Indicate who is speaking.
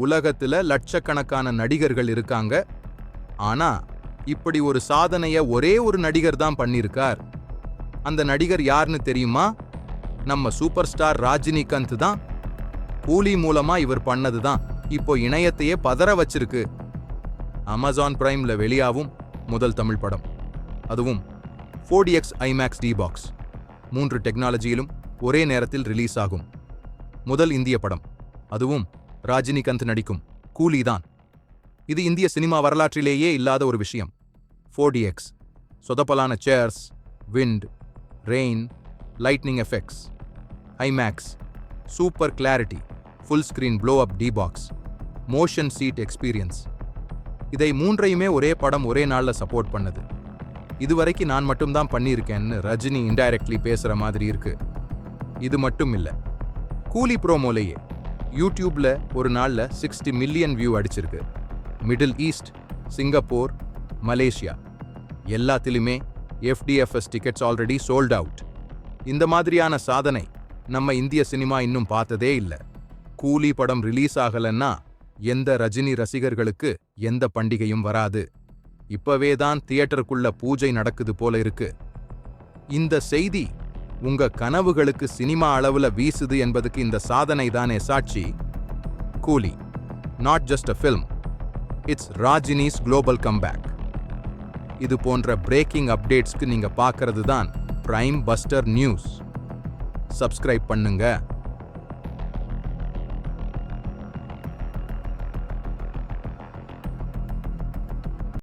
Speaker 1: உலகத்துல லட்சக்கணக்கான நடிகர்கள் இருக்காங்க. ஆனா இப்படி ஒரு சாதனைய ஒரே ஒரு நடிகர் தான் பண்ணிருக்கார். அந்த நடிகர் யாருன்னு தெரியுமா? நம்ம சூப்பர் ஸ்டார் ரஜினிகாந்த் தான். கூலி மூலமா இவர் பண்ணதுதான் இப்போ இணையத்தையே பதற வச்சிருக்கு. அமேசான் பிரைம்ல வெளியாகும் முதல் தமிழ் படம், அதுவும் 4DX IMAX D-Box 3 டெக்னாலஜியிலும் ஒரே நேரத்தில் ரிலீஸ் ஆகும் முதல் இந்திய படம், அதுவும் ரஜினிகாந்த் நடிக்கும் கூலி தான். இது இந்திய சினிமா வரலாற்றிலேயே இல்லாத ஒரு விஷயம். 4DX சொதப்பலான chairs, wind, rain, lightning effects. IMAX super clarity, full screen blow up D-Box, motion seat experience. இதை மூன்றையுமே ஒரே படம் ஒரே நாள்ல சப்போர்ட் பண்ணது. இதுவரைக்கும் நான் மட்டும்தான் பண்ணியிருக்கேன்னு ரஜினி இன்டைரக்ட்லி பேசுற மாதிரி இருக்கு. இது மட்டும் இல்ல, கூலி ப்ரோமோலேயே யூடியூப்ல ஒரு நாள்ல 60 மில்லியன் வியூ அடிச்சிருக்கு. மிடில் ஈஸ்ட், சிங்கப்பூர், மலேசியா எல்லாத்திலுமே FDFS tickets already sold out. இந்த மாதிரியான சாதனை நம்ம இந்திய சினிமா இன்னும் பார்த்ததே இல்ல. கூலி படம் ரிலீஸ் ஆகலன்னா எந்த ரஜினி ரசிகர்களுக்கு எந்த பண்டிகையும் வராது. இப்பவே தான் தியேட்டருக்குள்ள பூஜை நடக்குது போல இருக்கு. இந்த செய்தி உங்க கனவுகளுக்கு சினிமா அளவுல வீசுது என்பதுக்கு இந்த சாதனை தானே சாட்சி. Coolie not just a film, it's Rajini's global comeback. இது போன்ற பிரேக்கிங் அப்டேட்ஸ்க்கு நீங்க பார்க்கறது தான் பிரைம் பஸ்டர் நியூஸ். சப்ஸ்கிரைப் பண்ணுங்க.